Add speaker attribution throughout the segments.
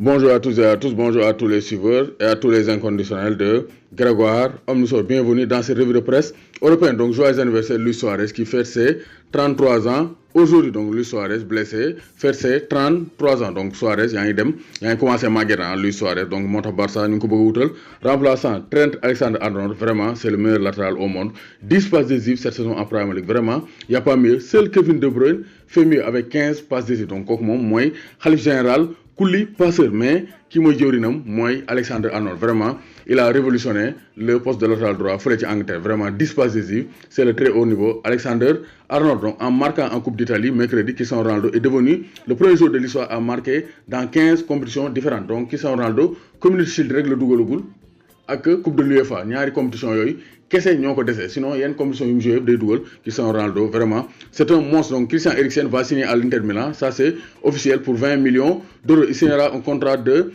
Speaker 1: Bonjour à tous et à tous, bonjour à tous les suiveurs et à tous les inconditionnels de Grégoire Omnisor. Bienvenue dans cette revue de presse européenne. Donc, joyeux anniversaire Luis Suarez qui fête ses 33 ans aujourd'hui. Donc, Luis Suarez blessé, fête ses 33 ans. Donc, Suarez, il y a commencé à maguer Luis Suarez. Donc, Monta Barça, nous avons remplaçant Trent Alexander-Arnold. Vraiment, c'est le meilleur latéral au monde. 10 passes décisives cette saison en Premier League. Vraiment, il n'y a pas mieux. Seul Kevin De Bruyne fait mieux avec 15 passes décisives. Donc, moi, Khalif Général. Kouli passeur mais qui mooy jëwrinam mooy Alexander Arnold. Vraiment il a révolutionné le poste de latéral droit fële ci Angleterre. Vraiment 10 passes décisives, c'est le très haut niveau. Alexander Arnold, donc, en marquant en Coupe d'Italie mercredi, Cristiano Ronaldo est devenu le premier joueur de l'histoire à marquer dans 15 compétitions différentes. Donc Cristiano Ronaldo Community Shield rek la dugalagul ak Coupe de l'UEFA ñaari compétition yooyu kese ñoo ko dese, sinon yenn compétition yu mu joué day dugal Cristiano Ronaldo. Vraiment c'est un monstre. Donc Christian Eriksen va signer à l'Inter Milan, ça c'est officiel, pour 20 millions d'euros. Il signera un contrat de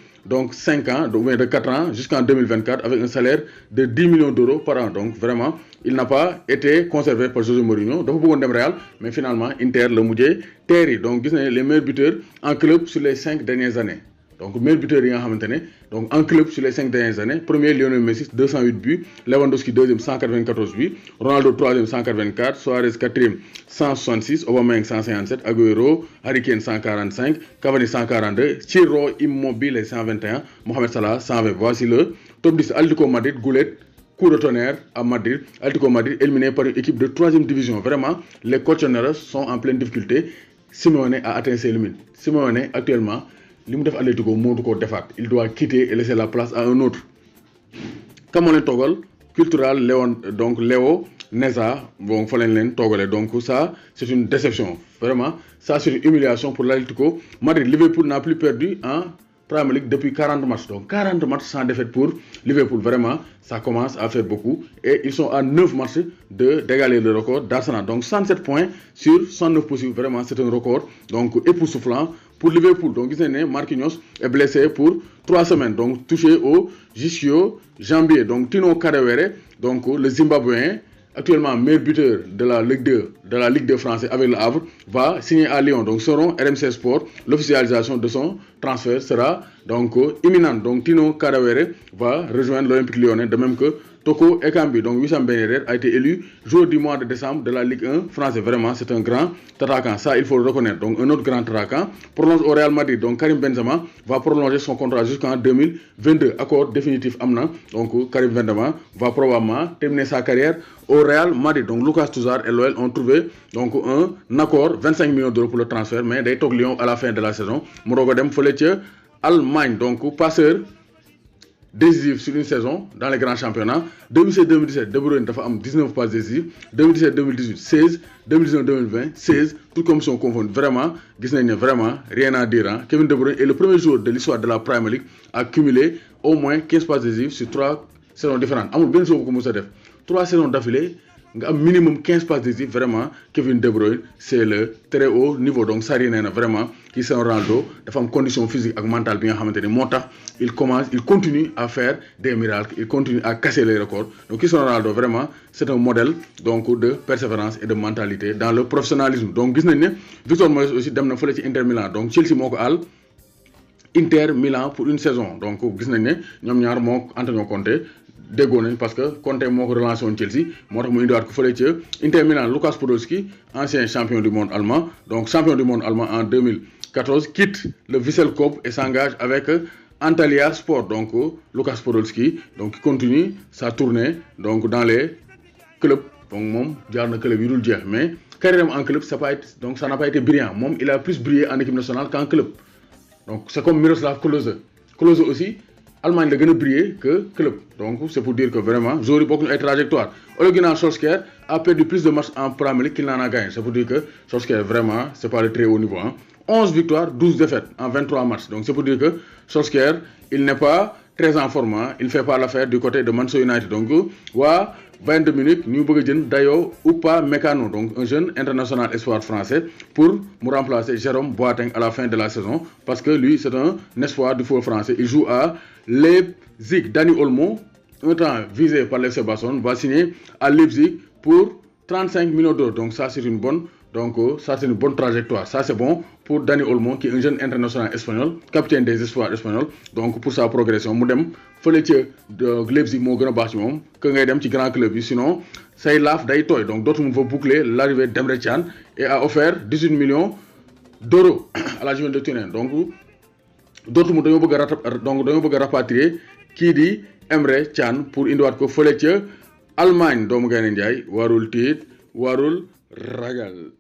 Speaker 1: 5 ans, de 4 ans jusqu'en 2024 avec un salaire de 10 millions d'euros par an. Donc vraiment il n'a pas été conservé par José Mourinho, dafa bëggoon dem Real mais finalement Inter le mujjee teeri. Donc gis nañ les meilleurs buteurs en club sur les 5 dernières années. Donc meilleur buteur yi nga xamantene donc en club sur les 5 dernières années, premier Lionel Messi 208 buts, Lewandowski deuxième 194 buts, Ronaldo troisième 184, Suarez quatrième 166, Aubameyang 157, Agüero, Harry Kane 145, Cavani 142, Ciro Immobile 121, Mohamed Salah 120. Voici le top 10. Atlético Madrid, Goulet, coup de tonnerre à Madrid. Atlético Madrid éliminé par une équipe de 3e division. Vraiment, les colchoneros sont en pleine difficulté. Simeone a atteint ses limites. Simeone actuellement li mu def Atlético moo du ko defaat. Il doit quitter et laisser la place à un autre. Comme on est Togol, cultural Léo Neza, bon, fa lañ leen toogale. Donc ça c'est une déception. Vraiment, ça c'est une humiliation pour l'Atlético Madrid. Liverpool n'a plus perdu en Premier League depuis 40 matchs. Donc 40 matchs sans défaite pour Liverpool. Vraiment, ça commence à faire beaucoup. Et ils sont à 9 matchs d'égaler le record d'Arsenal. Donc 107 points sur 109 possibles. Vraiment, c'est un record donc époustouflant pour Liverpool. Donc Marquinhos est blessé pour 3 semaines. Donc touché au ischio-jambier. Donc Tino Kadewere, donc le Zimbabwéen, actuellement meilleur buteur de la Ligue 2 française avec le Havre, va signer à Lyon. Donc selon RMC Sport, l'officialisation de son transfert sera donc imminente. Donc Tino Kadewere va rejoindre l'Olympique Lyonnais, de même que Toko Ekambi. Donc Wissam Ben Yedder a été élu joueur du mois de décembre de la Ligue 1 française. Vraiment, c'est un grand attaquant. Ça, il faut le reconnaître. Donc un autre grand attaquant prolonge au Real Madrid. Donc Karim Benzema va prolonger son contrat jusqu'en 2022. Accord définitif amna. Donc Karim Benzema va probablement terminer sa carrière au Real Madrid. Donc Lucas Touzard et l'OL ont trouvé donc un accord 25 millions d'euros pour le transfert, mais day tok Lyon à la fin de la saison. Mu rogo dem fele ci Allemagne. Donc passeur décisif sur une saison dans les grands championnats. 2017-2017, De Bruyne dafa am 19 passes décisives, 2017-2018 16, 2019-2020 16, toutes compétitions confondues. Vraiment, gis nañ vraiment rien à dire. Hein? Kevin De Bruyne est le premier joueur de l'histoire de la Premier League à cumuler au moins 15 passes décisives sur 3 saisons différentes. Amul ben joueur ko mësa def 3 saisons d'affilée nga am minimum 15 passes décisives. Vraiment Kevin De Bruyne c'est le très haut niveau. Donc ça rien vraiment Cristiano Ronaldo dafa am condition physique et mentale bi nga xamanteni motax il continue à faire des miracles, il continue à casser les records. Donc Cristiano Ronaldo vraiment c'est un modèle donc de persévérance et de mentalité dans le professionnalisme. Donc gis nañ ne Victor Moyes aussi dem na fële ci Inter Milan. Donc Chelsea moko al Inter Milan pour une saison. Donc gis nañ ne ñom ñaar moo Antonio Conte déggoo nañ parce que Conte moo ko relancé woon Chelsea moo tax mu indiwaat ko fële ca Inter Milan. Lukas Podolski, ancien champion du monde allemand, donc champion du monde allemand en 2014, quitte le Vissel Kobe et s'engage avec Antalya Sport. Donc Lukas Podolski donc continue sa tournée donc dans les clubs. Donc moom jaar na club yu dul jeex, mais carrière en club ça n'a pas été brillant. Moom il a plus brillé en équipe nationale qu'en club. Donc c'est comme Miroslav Klose. Klose aussi Allemagne la gën a briller que club. Donc c'est pour dire que vraiment joueurs yi bokk ay trajectoire. Ole Gunnar Solskjaer a perdu plus de matchs en Premier League qu'il n'en a gagné. C'est pour dire que Solskjaer vraiment c'est pas le très haut niveau. Hein. 11 victoires, 12 défaites en 23 matchs. Donc c'est pour dire que Solskjaer il n'est pas très en forme. Hein. Il fait pas l'affaire du côté de Manchester United. Donc Bayern de Munich ñu bëgg jënd Dayo Upamecano, donc un jeune international espoir français pour me remplacer Jérôme Boateng à la fin de la saison, parce que lui c'est un espoir du football français. Il joue à Leipzig. Dani Olmo, un temps visé par l'FC Barcelone, va signer à Leipzig pour 35 millions d'euros. Donc ça c'est une bonne Donc ça c'est une bonne trajectoire. Ça c'est bon pour Dani Olmo qui est un jeune international espagnol, capitaine des espoirs espagnols. Donc pour sa progression mu dem fële ca Leipzig moo gën a baax ci moom que ngay dem ci grand club yi sinon say laaf day tooy. Donc Dortmund va boucler l'arrivée d'Emre Can et a offert 18 millions d'euros à la Juventus de Turin. Donc Dortmund dañoo bëgg a rapatrier kii di Emre Can pour indiwaat ko fële ca Allemagne. Doomu Gaynde Njaay warul tiit warul ragal.